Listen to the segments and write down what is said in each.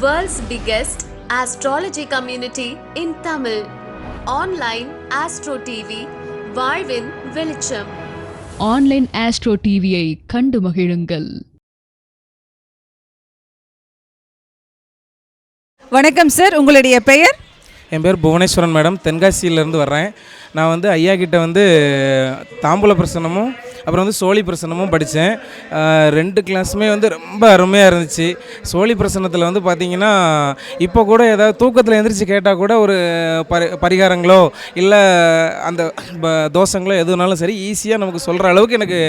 World's biggest astrology community in Tamil. Online Astro TV, வாழ்வின் வெளிச்சம். Online astro டிவியை கண்டு மகிழுங்கள். வணக்கம் சார், உங்களுடைய பெயர்? என் பேர் புவனேஸ்வரன் மேடம், தென்காசியிலேருந்து வர்றேன். நான் ஐயா கிட்ட தாம்பூல பிரசனமும் அப்புறம் சோழி பிரசனமும் படித்தேன். 2 கிளாஸுமே ரொம்ப அருமையாக இருந்துச்சு. சோழி பிரசனத்தில் பார்த்திங்கன்னா இப்போ கூட ஏதாவது தூக்கத்தில் எழுந்திரிச்சு கேட்டால் கூட ஒரு பரிகாரங்களோ இல்லை அந்த தோஷங்களோ எதுனாலும் சரி ஈஸியாக நமக்கு சொல்கிற அளவுக்கு எனக்கு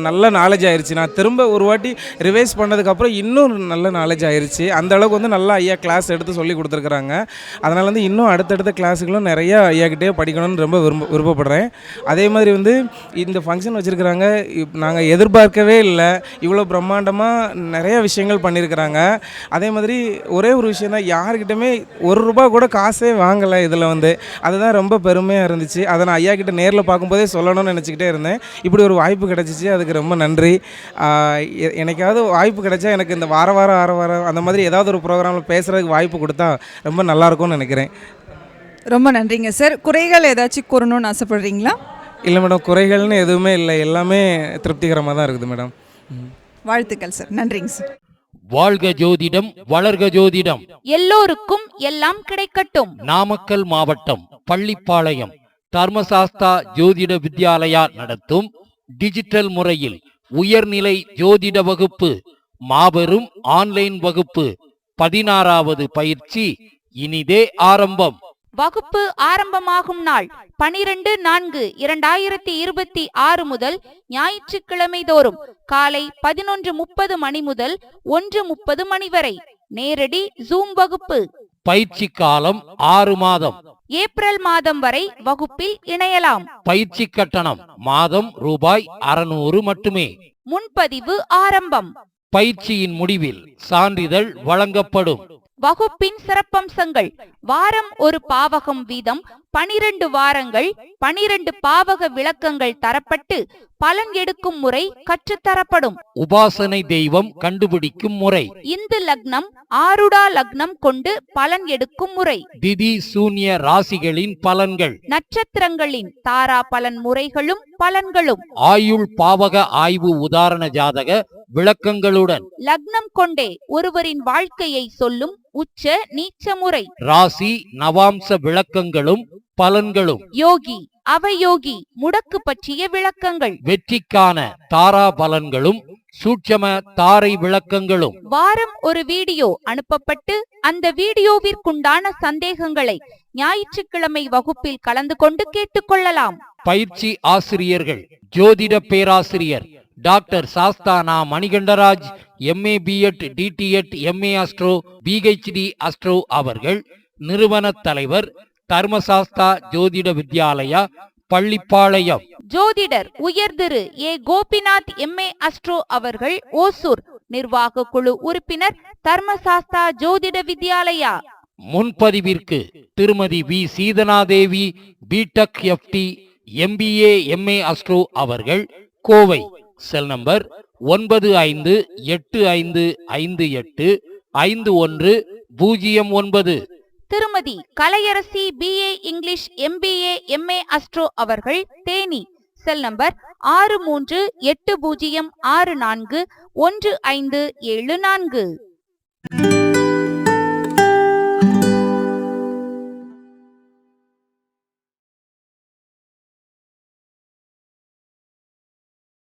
நல்ல நாலேஜ் ஆயிடுச்சு. நான் திரும்ப ஒரு வாட்டி ரிவைஸ் பண்ணதுக்கப்புறம் இன்னும் நல்ல நாலேஜ் ஆயிடுச்சு. அந்த அளவுக்கு நல்லா ஐயா கிளாஸ் எடுத்து சொல்லி கொடுத்துருக்குறாங்க. அதனால் இன்னும் அடுத்தடுத்த கிளாஸுகளும் நிறையா ஐயாக்கிட்டே படிக்கணும்னு ரொம்ப விருப்பப்படுறேன். அதே மாதிரி இந்த ஃபங்க்ஷன் வச்சுருக்கிறாங்க, நாங்கள் எதிர்பார்க்கவே இல்லை. இவ்வளோ பிரம்மாண்டமாக நிறைய விஷயங்கள் பண்ணியிருக்கிறாங்க. அதே மாதிரி ஒரே ஒரு விஷயம் தான், யாருக்கிட்டமே ₹1 கூட காசே வாங்கலை. இதில் அதுதான் ரொம்ப பெருமையாக இருந்துச்சு. அதை நான் ஐயா கிட்ட நேரில் பார்க்கும்போதே சொல்லணும்னு நினச்சிக்கிட்டே இருந்தேன். இப்படி ஒரு வாய்ப்பு கிடச்சிச்சு, அதுக்கு ரொம்ப நன்றி. எனக்காவது வாய்ப்பு கிடைச்சா எனக்கு இந்த வாரம் அந்த மாதிரி ஏதாவது ஒரு ப்ரோக்ராமில் பேசுகிறதுக்கு வாய்ப்பு கொடுத்தா ரொம்ப நல்லாயிருக்கும்னு நினைக்கிறேன். ரொம்ப நன்றிங்க சார். குறைகள் ஏதாச்சும் கூறணும்னு ஆசைப்படுறீங்களா? இல்லை மேடம், குறைகள்னு எதுவுமே இல்லை, எல்லாமே திருப்திகரமாக தான் இருக்குது மேடம். வாழ்த்துக்கள் சார். நன்றிங்க சார். வாழ்க ஜோதிடம், வளர்க ஜோதிடம், எல்லோருக்கும் எல்லாம் கிடைக்கட்டும். நாமக்கல் மாவட்டம் பள்ளிப்பாளையம் தர்மசாஸ்தா ஜோதிட வித்யாலயா நடத்தும் டிஜிட்டல் முறையில் உயர்நிலை ஜோதிட வகுப்பு, மாபெரும் ஆன்லைன் வகுப்பு 16வது பயிற்சி இனிதே ஆரம்பம். வகுப்பு ஆரம்பமாகும் நாள் 12/4/2026 முதல் ஞாயிற்றுக்கிழமை தோறும் காலை 11:30 மணி முதல் 1:30 மணி வரை நேரடி ஜூம் வகுப்பு. பயிற்சி காலம் 6 மாதம். ஏப்ரல் மாதம் வரை வகுப்பில் இணையலாம். பயிற்சி கட்டணம் மாதம் ₹600 மட்டுமே. முன்பதிவு ஆரம்பம். பயிற்சியின் முடிவில் சான்றிதழ் வழங்கப்படும். வகுப்பின் சிறப்பம்சங்கள்: வாரம் ஒரு பாவகம் வீதம் 12 வாரங்கள் 12 பாவக விளக்கங்கள் தரப்பட்டு பலன் எடுக்கும் முறை கற்றுத்தரப்படும். உபாசனை தெய்வம் கண்டுபிடிக்கும் முறை, இந்து லக்னம் ஆருடா லக்னம் கொண்டு பலன் எடுக்கும் முறை, திதி சூன்ய ராசிகளின் பலன்கள், நட்சத்திரங்களின் தாரா பலன் முறைகளும் பலன்களும், ஆயுள் பாவக ஆய்வு உதாரண ஜாதக விளக்கங்களுடன், லக்னம் கொண்டே ஒருவரின் வாழ்க்கையை சொல்லும் உச்ச நீச்ச முறை, ராசி நவாம்ச விளக்கங்களும் பலன்களும், யோகி அவயோகி முடக்கு பற்றிய விளக்கங்கள், வெற்றிக்கான தாரா பலன்களும் சூட்சம தாரை விளக்கங்களும். வாரம் ஒரு வீடியோ அனுப்பப்பட்டு அந்த வீடியோவிற்குண்டான சந்தேகங்களை ஞாயிற்றுக்கிழமை வகுப்பில் கலந்து கொண்டு கேட்டுக்கொள்ளலாம். பயிற்சி ஆசிரியர்கள்: ஜோதிட பேராசிரியர் doctor Sasthana Manikandaraj, MA B.Ed DTEd MA astro PhD astro அவர்கள். நிறுவன தலைவர் தர்மசாஸ்தா ஜோதிட வித்யாலயா பள்ளிப்பாளையம். ஜோதிடர் உயர்திரு A. கோபிநாத் MA அஸ்ட்ரோ அவர்கள், ஓசூர். நிர்வாக குழு உறுப்பினர் தர்மசாஸ்தா ஜோதிட வித்யாலயா. முன்பதிவிற்கு திருமதி V. Seethanadevi B.Tech FT MBA MA astro அவர்கள், கோவை. Cell number 958585151009. திருமதி Kalaiyarasi BA English MBA MA astro அவர்கள், தேனி. Cell number 6380641574.